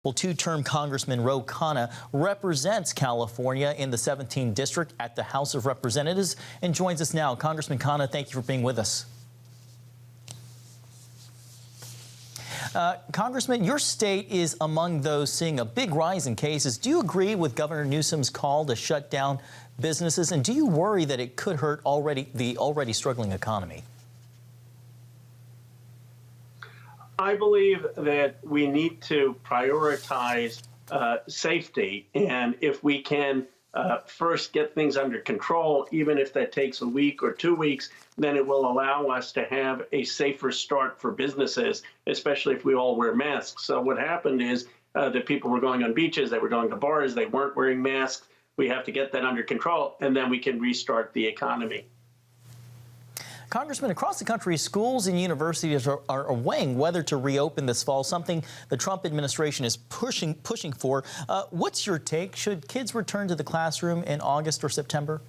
Well, two-term Congressman Ro Khanna represents California in the 17th District at the House of Representatives and joins us now. Congressman Khanna, thank you for being with us. Congressman, your state is among those seeing a big rise in cases. Do you agree with Governor Newsom's call to shut down businesses, and do you worry that it could hurt the already struggling economy? I believe that we need to prioritize safety, and if we can first get things under control, even if that takes a week or 2 weeks, then it will allow us to have a safer start for businesses, especially if we all wear masks. So what happened is that people were going on beaches, they were going to bars, they weren't wearing masks. We have to get that under control, and then we can restart the economy. Congressman, across the country, schools and universities are weighing whether to reopen this fall, something the Trump administration is pushing for. What's your take? Should kids return to the classroom in August or September?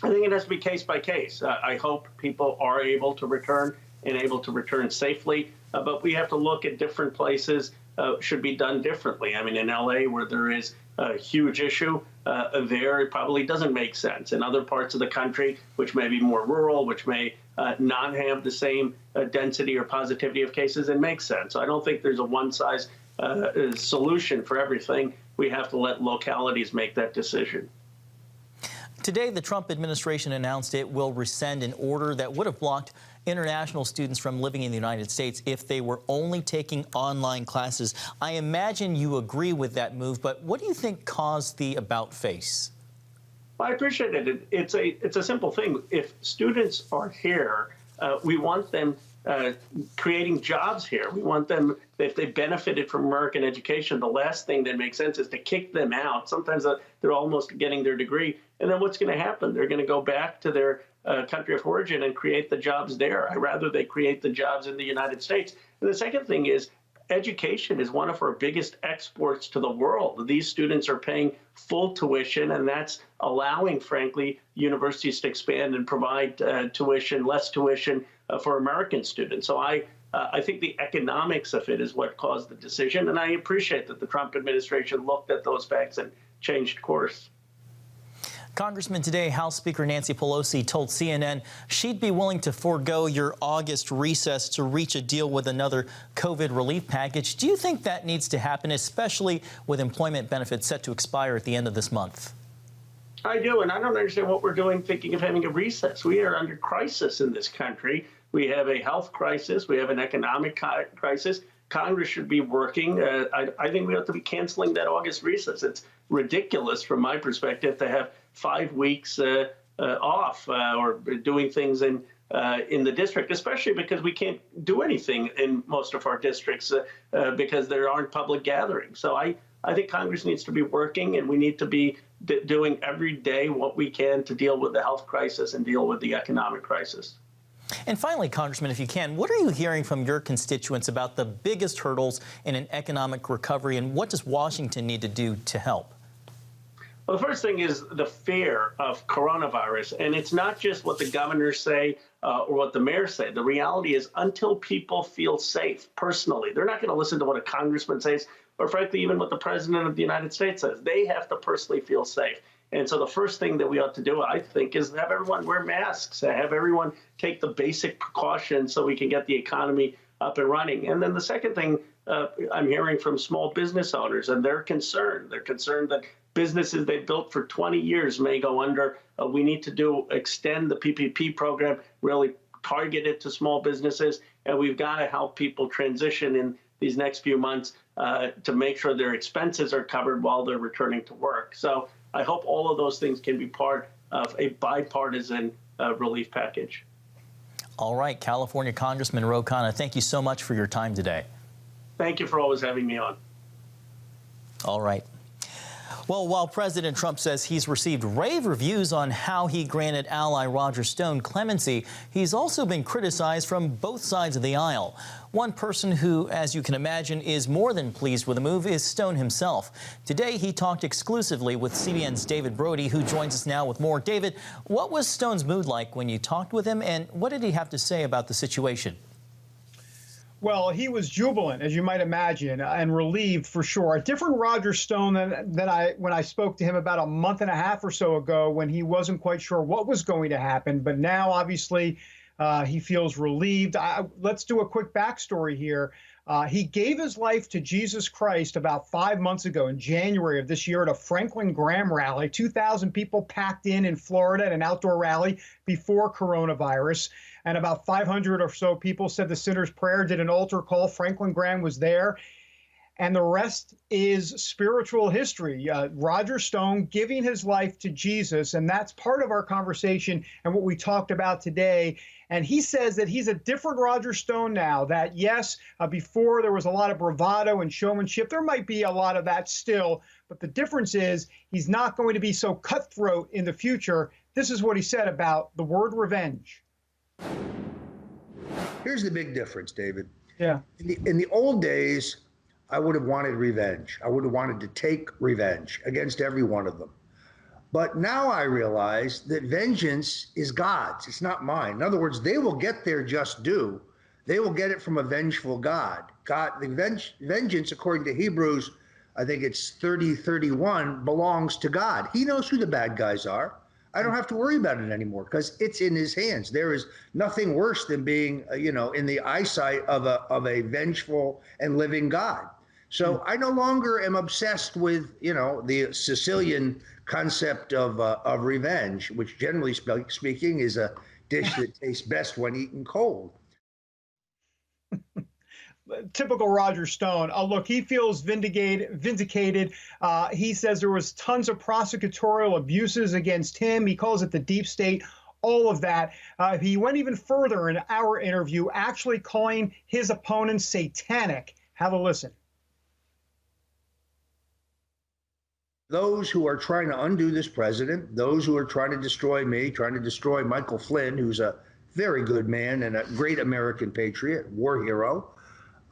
I think it has to be case by case. I hope people are able to return and able to return safely, but we have to look at different places should be done differently. I mean, in LA, where there is a huge issue, there it probably doesn't make sense. In other parts of the country, which may be more rural, which may not have the same density or positivity of cases, it makes sense. So I don't think there's a one-size solution for everything. We have to let localities make that decision. Today, the Trump administration announced it will rescind an order that would have blocked international students from living in the United States if they were only taking online classes. I imagine you agree with that move, but what do you think caused the about-face? Well, I appreciate it. It's a simple thing. If students are here, we want them creating jobs here. We want them, if they benefited from American education, the last thing that makes sense is to kick them out. Sometimes they're almost getting their degree. And then what's going to happen? They're going to go back to their country of origin and create the jobs there. I'd rather they create the jobs in the United States. And the second thing is, education is one of our biggest exports to the world. These students are paying full tuition, and that's allowing, frankly, universities to expand and provide less tuition for American students. So I think the economics of it is what caused the decision, and I appreciate that the Trump administration looked at those facts and changed course. Congressman, today, House Speaker Nancy Pelosi told CNN she'd be willing to forego your August recess to reach a deal with another COVID relief package. Do you think that needs to happen, especially with employment benefits set to expire at the end of this month? I do, and I don't understand what we're doing thinking of having a recess. We are under crisis in this country. We have a health crisis. We have an economic crisis. Congress should be working. I think we ought to be canceling that August recess. It's ridiculous from my perspective to have 5 weeks off or doing things in the district, especially because we can't do anything in most of our districts because there aren't public gatherings. So I think Congress needs to be working, and we need to be doing every day what we can to deal with the health crisis and deal with the economic crisis. And finally, Congressman, if you can, what are you hearing from your constituents about the biggest hurdles in an economic recovery, and what does Washington need to do to help? Well, the first thing is the fear of coronavirus, and it's not just what the governors say or what the mayors say. The reality is, until people feel safe personally, they're not going to listen to what a congressman says, or frankly, even what the president of the United States says. They have to personally feel safe. And so the first thing that we ought to do, I think, is have everyone wear masks, have everyone take the basic precautions so we can get the economy up and running. And then the second thing I'm hearing from small business owners, and they're concerned. They're concerned that businesses they've built for 20 years may go under. We need to extend the PPP program, really target it to small businesses, and we've got to help people transition in these next few months to make sure their expenses are covered while they're returning to work. So I hope all of those things can be part of a bipartisan relief package. All right, California Congressman Ro Khanna, thank you so much for your time today. Thank you for always having me on. All right. Well, while President Trump says he's received rave reviews on how he granted ally Roger Stone clemency, he's also been criticized from both sides of the aisle. One person who, as you can imagine, is more than pleased with the move is Stone himself. Today, he talked exclusively with CBN's David Brody, who joins us now with more. David, what was Stone's mood like when you talked with him, and what did he have to say about the situation? Well, he was jubilant, as you might imagine, and relieved for sure. A different Roger Stone than when I spoke to him about a month and a half or so ago, when he wasn't quite sure what was going to happen. But now, obviously, he feels relieved. Let's do a quick backstory here. He gave his life to Jesus Christ about 5 months ago in January of this year at a Franklin Graham rally. 2,000 people packed in Florida at an outdoor rally before coronavirus. And about 500 or so people said the sinner's prayer, did an altar call. Franklin Graham was there. And the rest is spiritual history. Roger Stone giving his life to Jesus. And that's part of our conversation and what we talked about today. And he says that he's a different Roger Stone now, that yes, before there was a lot of bravado and showmanship. There might be a lot of that still, but the difference is he's not going to be so cutthroat in the future. This is what he said about the word revenge. Here's the big difference, David. Yeah. In the old days, I would have wanted revenge. I would have wanted to take revenge against every one of them. But now I realize that vengeance is God's. It's not mine. In other words, they will get their just due. They will get it from a vengeful God. The vengeance, according to Hebrews, I think it's 30:31, belongs to God. He knows who the bad guys are. I don't have to worry about it anymore because it's in his hands. There is nothing worse than being, in the eyesight of a vengeful and living God. So I no longer am obsessed with, the Sicilian concept of revenge, which generally speaking is a dish that tastes best when eaten cold. Typical Roger Stone. Look, he feels vindicated. He says there was tons of prosecutorial abuses against him. He calls it the deep state, all of that. He went even further in our interview, actually calling his opponents satanic. Have a listen. Those who are trying to undo this president, those who are trying to destroy me, trying to destroy Michael Flynn, who's a very good man and a great American patriot, war hero,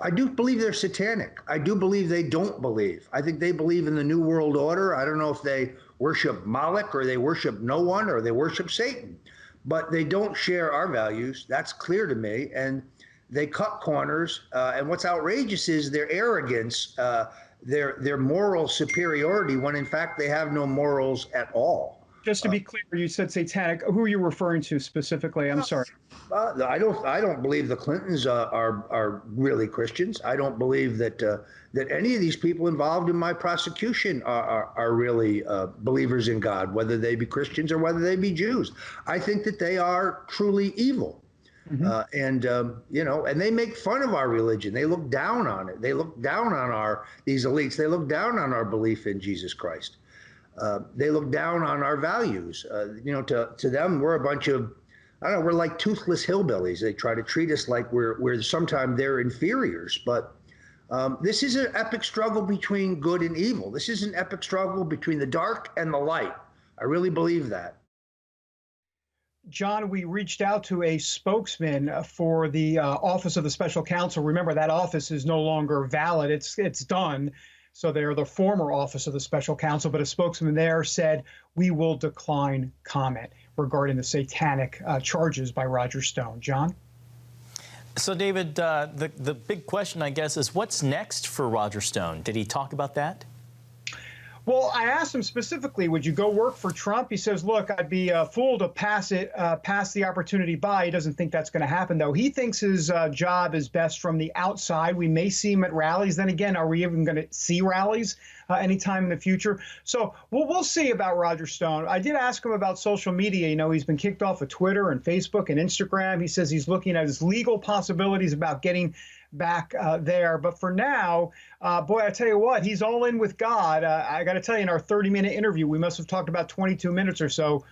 I do believe they're satanic. I do believe they don't believe. I think they believe in the New World Order. I don't know if they worship Moloch or they worship no one or they worship Satan, but they don't share our values. That's clear to me. And they cut corners. And what's outrageous is their arrogance, their moral superiority, when in fact they have no morals at all. Just to be clear, you said satanic. Who are you referring to specifically? I'm sorry. I don't believe the Clintons are really Christians. I don't believe that any of these people involved in my prosecution are really believers in God, whether they be Christians or whether they be Jews. I think that they are truly evil. And they make fun of our religion. They look down on it. They look down on these elites. They look down on our belief in Jesus Christ. They look down on our values. To them, we're a bunch of, we're like toothless hillbillies. They try to treat us like we're sometimes they're inferiors. But this is an epic struggle between good and evil. This is an epic struggle between the dark and the light. I really believe that. John, we reached out to a spokesman for the Office of the Special Counsel. Remember, that office is no longer valid. It's done. So they're the former Office of the Special Counsel, but a spokesman there said, we will decline comment regarding the satanic charges by Roger Stone. John? So, David, the big question, I guess, is what's next for Roger Stone? Did he talk about that? Well, I asked him specifically, would you go work for Trump? He says, look, I'd be a fool to pass the opportunity by. He doesn't think that's going to happen, though. He thinks his job is best from the outside. We may see him at rallies. Then again, are we even going to see rallies anytime in the future? So we'll see about Roger Stone. I did ask him about social media. He's been kicked off of Twitter and Facebook and Instagram. He says he's looking at his legal possibilities about getting back there. But for now, boy, I tell you what, he's all in with God. I got to tell you, in our 30-minute interview, we must have talked about 22 minutes or so.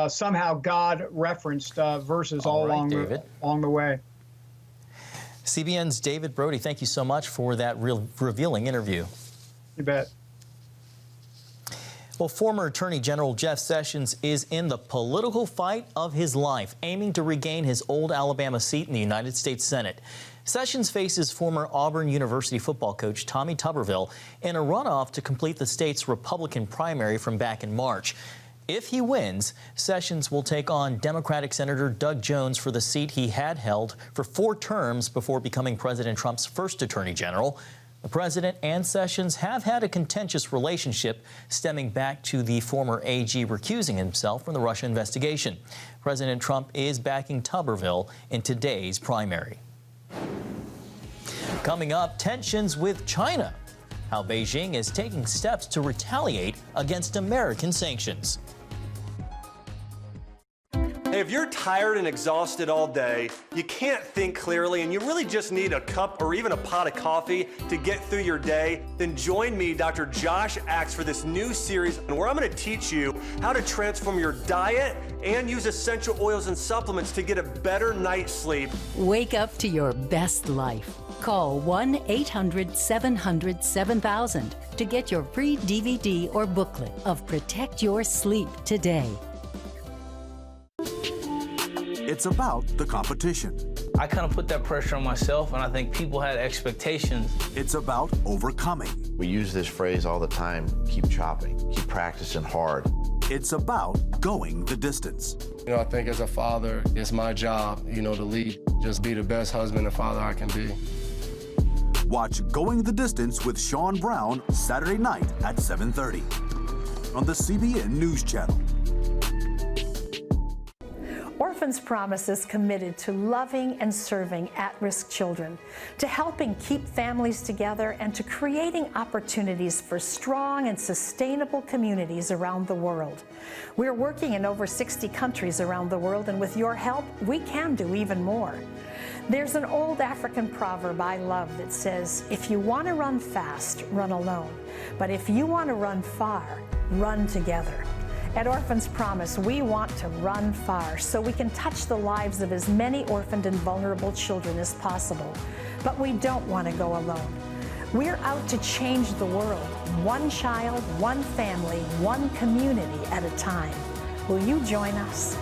Somehow God referenced verses all along the way. CBN's David Brody, thank you so much for that revealing interview. You bet. Well, former Attorney General Jeff Sessions is in the political fight of his life, aiming to regain his old Alabama seat in the United States Senate. Sessions faces former Auburn University football coach Tommy Tuberville in a runoff to complete the state's Republican primary from back in March. If he wins, Sessions will take on Democratic Senator Doug Jones for the seat he had held for 4 terms before becoming President Trump's first Attorney General. The president and Sessions have had a contentious relationship stemming back to the former AG recusing himself from the Russia investigation. President Trump is backing Tuberville in today's primary. Coming up, tensions with China. How Beijing is taking steps to retaliate against American sanctions. Hey, if you're tired and exhausted all day, you can't think clearly, and you really just need a cup or even a pot of coffee to get through your day, then join me, Dr. Josh Axe, for this new series where I'm going to teach you how to transform your diet and use essential oils and supplements to get a better night's sleep. Wake up to your best life. Call 1-800-700-7000 to get your free DVD or booklet of Protect Your Sleep today. It's about the competition. I kind of put that pressure on myself, and I think people had expectations. It's about overcoming. We use this phrase all the time, keep chopping, keep practicing hard. It's about going the distance. I think as a father, it's my job, to lead, just be the best husband and father I can be. Watch Going the Distance with Sean Brown Saturday night at 7:30 on the CBN News Channel. Orphans Promise is committed to loving and serving at-risk children, to helping keep families together, and to creating opportunities for strong and sustainable communities around the world. We're working in over 60 countries around the world, and with your help, we can do even more. There's an old African proverb I love that says, if you want to run fast, run alone. But if you want to run far, run together. At Orphans Promise, we want to run far so we can touch the lives of as many orphaned and vulnerable children as possible. But we don't want to go alone. We're out to change the world, one child, one family, one community at a time. Will you join us?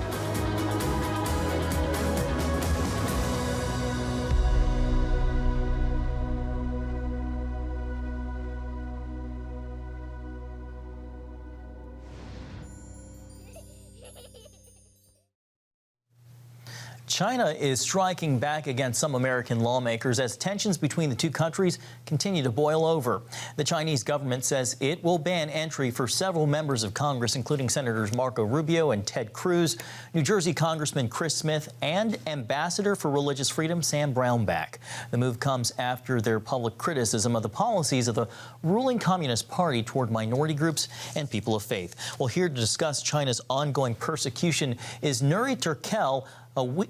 China is striking back against some American lawmakers as tensions between the two countries continue to boil over. The Chinese government says it will ban entry for several members of Congress, including Senators Marco Rubio and Ted Cruz, New Jersey Congressman Chris Smith, and Ambassador for Religious Freedom Sam Brownback. The move comes after their public criticism of the policies of the ruling Communist Party toward minority groups and people of faith. Well, here to discuss China's ongoing persecution is Nuri Turkel.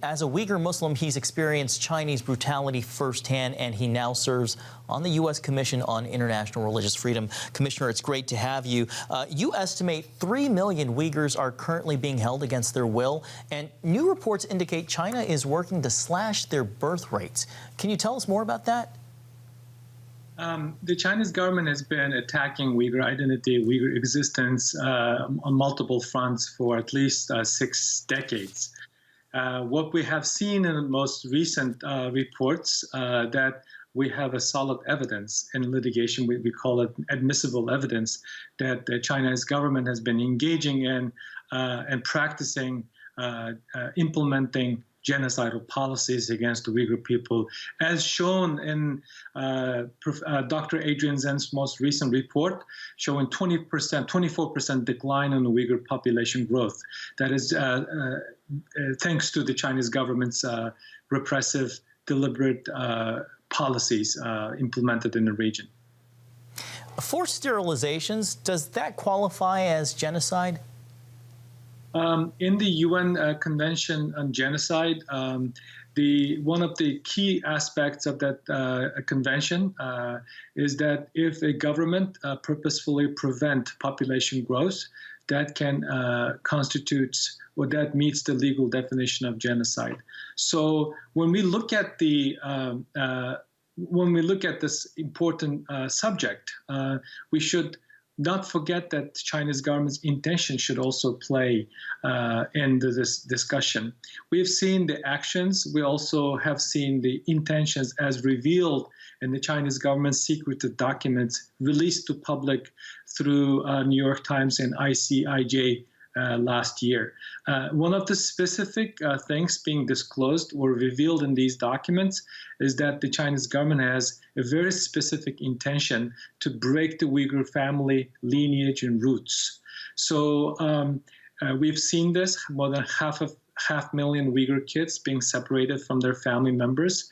As a Uyghur Muslim, he's experienced Chinese brutality firsthand, and he now serves on the U.S. Commission on International Religious Freedom. Commissioner, it's great to have you. You estimate 3 million Uyghurs are currently being held against their will, and new reports indicate China is working to slash their birth rates. Can you tell us more about that? The Chinese government has been attacking Uyghur identity, Uyghur existence on multiple fronts for at least 6 decades. What we have seen in the most recent reports that we have a solid evidence in litigation, we call it admissible evidence, that the Chinese government has been engaging in and practicing, implementing genocidal policies against the Uyghur people, as shown in Dr. Adrian Zen's most recent report, showing 24% decline in the Uyghur population growth. That is thanks to the Chinese government's repressive, deliberate policies implemented in the region. Forced sterilizations, does that qualify as genocide? In the UN Convention on Genocide, one of the key aspects of that convention is that if a government purposefully prevent population growth, that can constitute or that meets the legal definition of genocide. So when we look at this important subject, we should not forget that China's government's intention should also play in this discussion. We have seen the actions. We also have seen the intentions as revealed in the Chinese government's secretive documents released to public through New York Times and ICIJ last year. One of the specific things being disclosed or revealed in these documents is that the Chinese government has a very specific intention to break the Uyghur family lineage and roots. So we've seen this, more than half million Uyghur kids being separated from their family members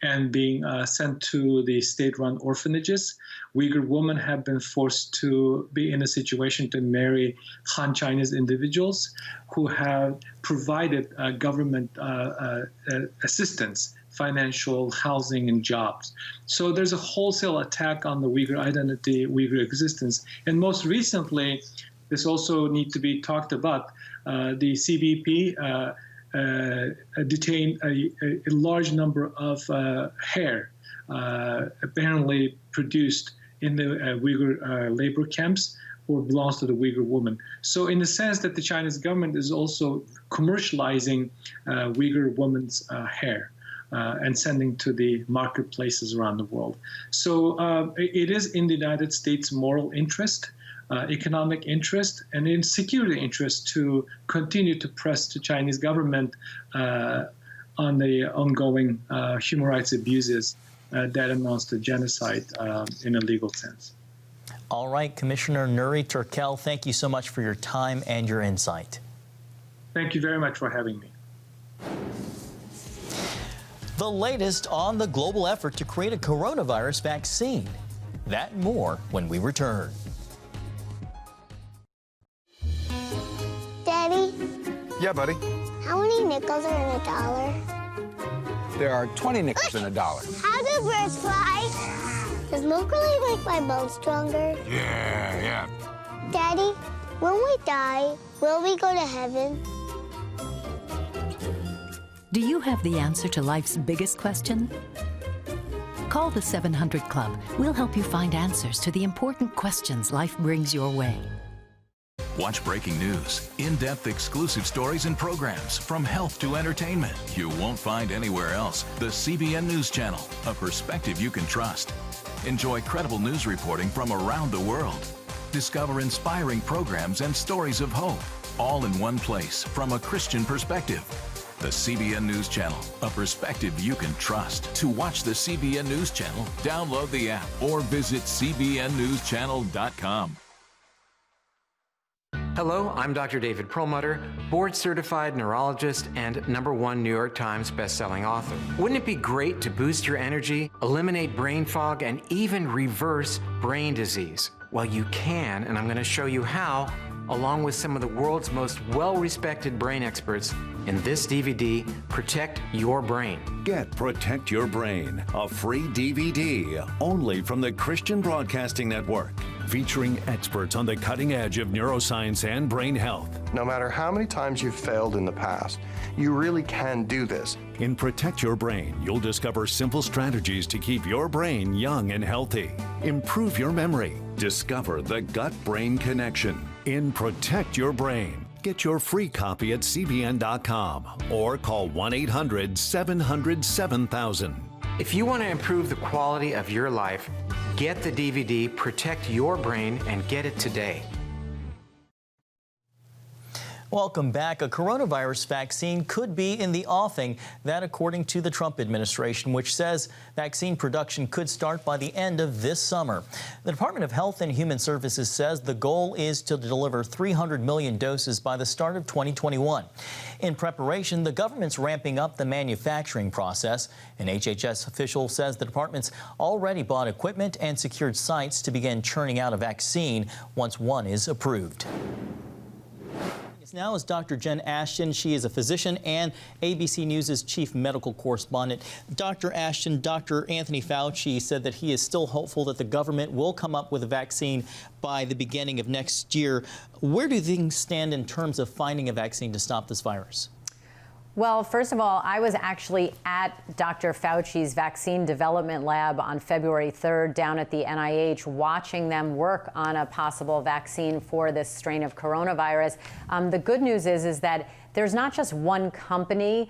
and being sent to the state-run orphanages. Uyghur women have been forced to be in a situation to marry Han Chinese individuals who have provided government assistance, financial, housing, and jobs. So there's a wholesale attack on the Uyghur identity, Uyghur existence. And most recently, this also needs to be talked about. The CBP detained a large number of hair apparently produced in the Uyghur labor camps or belongs to the Uyghur woman. So in the sense that the Chinese government is also commercializing Uyghur women's hair and sending to the marketplaces around the world. So it is in the United States' moral interest, economic interest, and in security interest to continue to press the Chinese government on the ongoing human rights abuses that amounts to genocide in a legal sense. All right, Commissioner Nuri Turkel, thank you so much for your time and your insight. Thank you very much for having me. The latest on the global effort to create a coronavirus vaccine. That and more when we return. Daddy? Yeah, buddy? How many nickels are in a dollar? There are 20 nickels in a dollar. How do birds fly? Does milk really make my bones stronger? Yeah. Daddy, when we die, will we go to heaven? Do you have the answer to life's biggest question? Call the 700 Club. We'll help you find answers to the important questions life brings your way. Watch breaking news, in-depth exclusive stories and programs from health to entertainment you won't find anywhere else. The CBN News Channel, a perspective you can trust. Enjoy credible news reporting from around the world. Discover inspiring programs and stories of hope, all in one place from a Christian perspective. The CBN News Channel, a perspective you can trust. To watch the CBN News Channel, download the app or visit cbnnewschannel.com. Hello, I'm Dr. David Perlmutter, board-certified neurologist and #1 New York Times bestselling author. Wouldn't it be great to boost your energy, eliminate brain fog, and even reverse brain disease? Well, you can, and I'm going to show you how, along with some of the world's most well-respected brain experts in this DVD, Protect Your Brain. Get Protect Your Brain, a free DVD only from the Christian Broadcasting Network, featuring experts on the cutting edge of neuroscience and brain health. No matter how many times you've failed in the past, you really can do this. In Protect Your Brain, you'll discover simple strategies to keep your brain young and healthy. Improve your memory. Discover the gut-brain connection. In Protect Your Brain, get your free copy at cbn.com or call 1-800-700-7000. If you want to improve the quality of your life, get the DVD Protect Your Brain and get it today. Welcome back. A coronavirus vaccine could be in the offing. That according to the Trump administration, which says vaccine production could start by the end of this summer. The Department of Health and Human Services says the goal is to deliver 300 million doses by the start of 2021. In preparation, the government's ramping up the manufacturing process. An HHS official says the department's already bought equipment and secured sites to begin churning out a vaccine once one is approved. Now is Dr. Jen Ashton. She is a physician and ABC News' chief medical correspondent. Dr. Ashton, Dr. Anthony Fauci said that he is still hopeful that the government will come up with a vaccine by the beginning of next year. Where do things stand in terms of finding a vaccine to stop this virus? Well, first of all, I was actually at Dr. Fauci's vaccine development lab on February 3rd down at the NIH, watching them work on a possible vaccine for this strain of coronavirus. The good news is that there's not just one company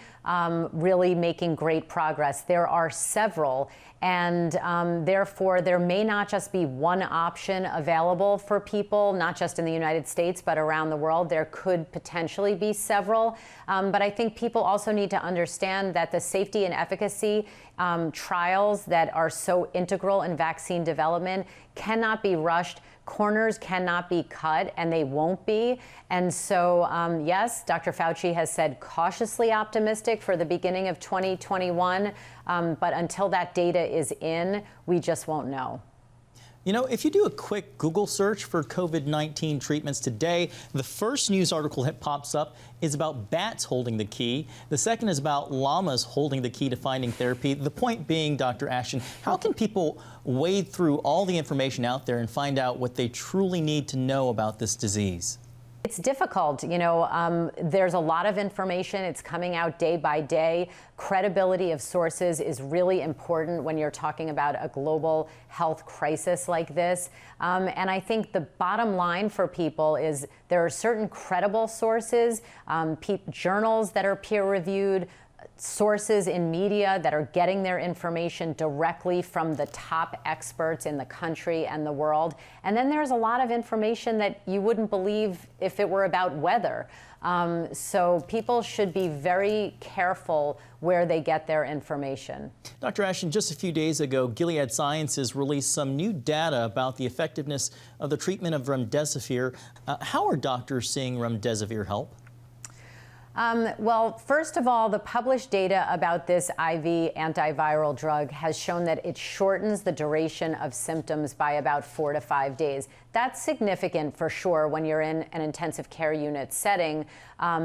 really making great progress. There are several. And therefore, there may not just be one option available for people, not just in the United States, but around the world. There could potentially be several. But I think people also need to understand that the safety and efficacy trials that are so integral in vaccine development cannot be rushed. Corners cannot be cut, and they won't be. And so, yes, Dr. Fauci has said cautiously optimistic for the beginning of 2021. But until that data is in, we just won't know. You know, if you do a quick Google search for COVID-19 treatments today, the first news article that pops up is about bats holding the key. The second is about llamas holding the key to finding therapy. The point being, Dr. Ashton, how can people wade through all the information out there and find out what they truly need to know about this disease? It's difficult. You know, there's a lot of information. It's coming out day by day. Credibility of sources is really important when you're talking about a global health crisis like this. And I think the bottom line for people is there are certain credible sources, journals that are peer-reviewed, sources in media that are getting their information directly from the top experts in the country and the world. And then there's a lot of information that you wouldn't believe if it were about weather. So people should be very careful where they get their information. Dr. Ashton, just a few days ago, Gilead Sciences released some new data about the effectiveness of the treatment of remdesivir. How are doctors seeing remdesivir help? Well, first of all, the published data about this IV antiviral drug has shown that it shortens the duration of symptoms by about 4 to 5 days. That's significant for sure when you're in an intensive care unit setting,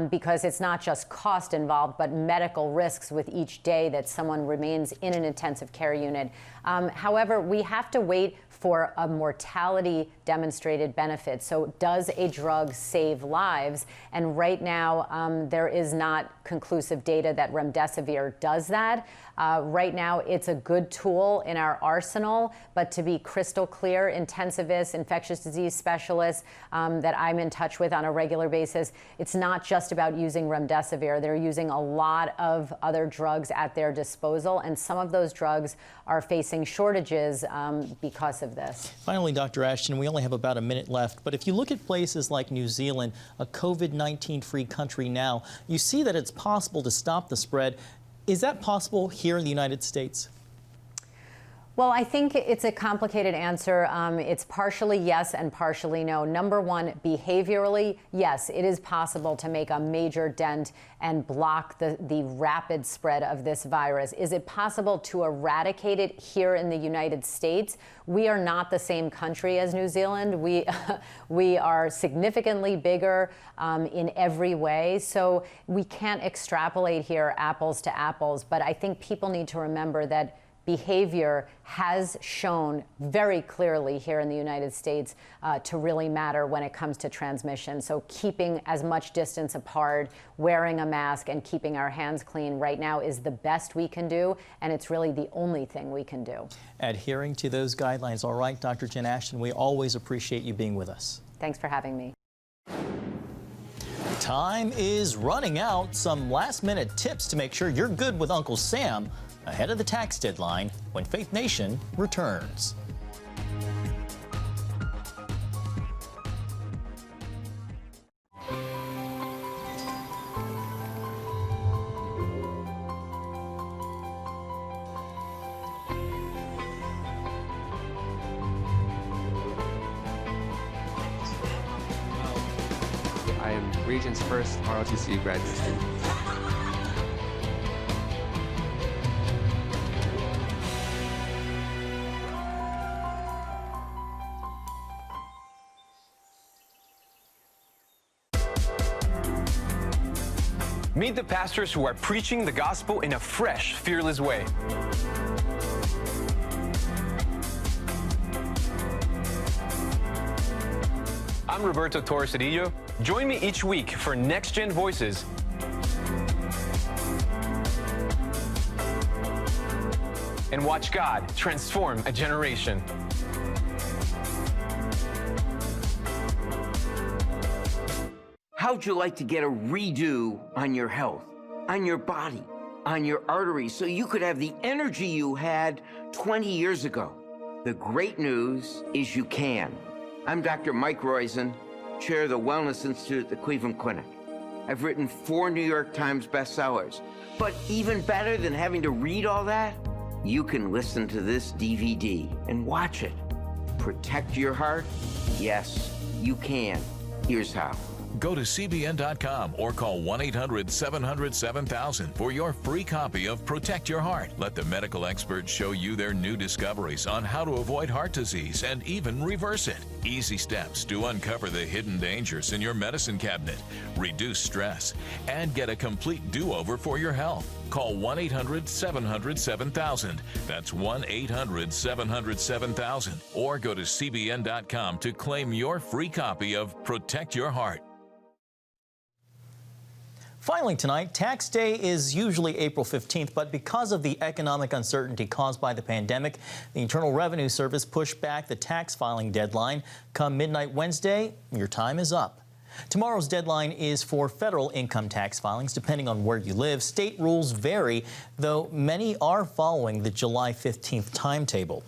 because it's not just cost involved, but medical risks with each day that someone remains in an intensive care unit. However, we have to wait for a mortality demonstrated benefit. So does a drug save lives? And right now, there is not conclusive data that remdesivir does that. Right now, it's a good tool in our arsenal, but to be crystal clear, intensivists, infectious disease specialists that I'm in touch with on a regular basis, it's not just about using remdesivir. They're using a lot of other drugs at their disposal, and some of those drugs are facing shortages because of this. Finally, Dr. Ashton, we only have about a minute left, but if you look at places like New Zealand, a COVID-19 free country now, you see that it's possible to stop the spread. Is that possible here in the United States? Well, I think it's a complicated answer. It's partially yes and partially no. Number one, behaviorally, yes, it is possible to make a major dent and block the rapid spread of this virus. Is it possible to eradicate it here in the United States? We are not the same country as New Zealand. We are significantly bigger in every way. So we can't extrapolate here apples to apples. But I think people need to remember that behavior has shown very clearly here in the United States to really matter when it comes to transmission. So keeping as much distance apart, wearing a mask, and keeping our hands clean right now is the best we can do, and it's really the only thing we can do. Adhering to those guidelines. All right, Dr. Jen Ashton, we always appreciate you being with us. Thanks for having me. Time is running out. Some last-minute tips to make sure you're good with Uncle Sam ahead of the tax deadline when Faith Nation returns. I am Regent's first ROTC graduate student. Meet the pastors who are preaching the gospel in a fresh, fearless way. I'm Roberto Torres-Cedillo. Join me each week for Next Gen Voices. And watch God transform a generation. How'd you like to get a redo on your health, on your body, on your arteries, so you could have the energy you had 20 years ago? The great news is you can. I'm Dr. Mike Roizen, chair of the Wellness Institute at the Cleveland Clinic. I've written 4 New York Times bestsellers. But even better than having to read all that, you can listen to this DVD and watch it. Protect your heart? Yes, you can. Here's how. Go to CBN.com or call 1-800-700-7000 for your free copy of Protect Your Heart. Let the medical experts show you their new discoveries on how to avoid heart disease and even reverse it. Easy steps to uncover the hidden dangers in your medicine cabinet, reduce stress, and get a complete do-over for your health. Call 1-800-700-7000. That's 1-800-700-7000. Or go to CBN.com to claim your free copy of Protect Your Heart. Finally tonight, tax day is usually April 15th, but because of the economic uncertainty caused by the pandemic, the Internal Revenue Service pushed back the tax filing deadline. Come midnight Wednesday, your time is up. Tomorrow's deadline is for federal income tax filings, depending on where you live. State rules vary, though many are following the July 15th timetable.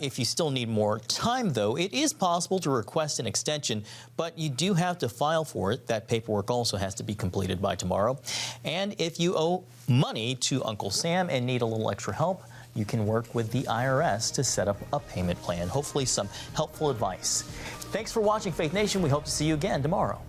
If you still need more time, though, it is possible to request an extension, but you do have to file for it. That paperwork also has to be completed by tomorrow. And if you owe money to Uncle Sam and need a little extra help, you can work with the IRS to set up a payment plan. Hopefully some helpful advice. Thanks for watching Faith Nation. We hope to see you again tomorrow.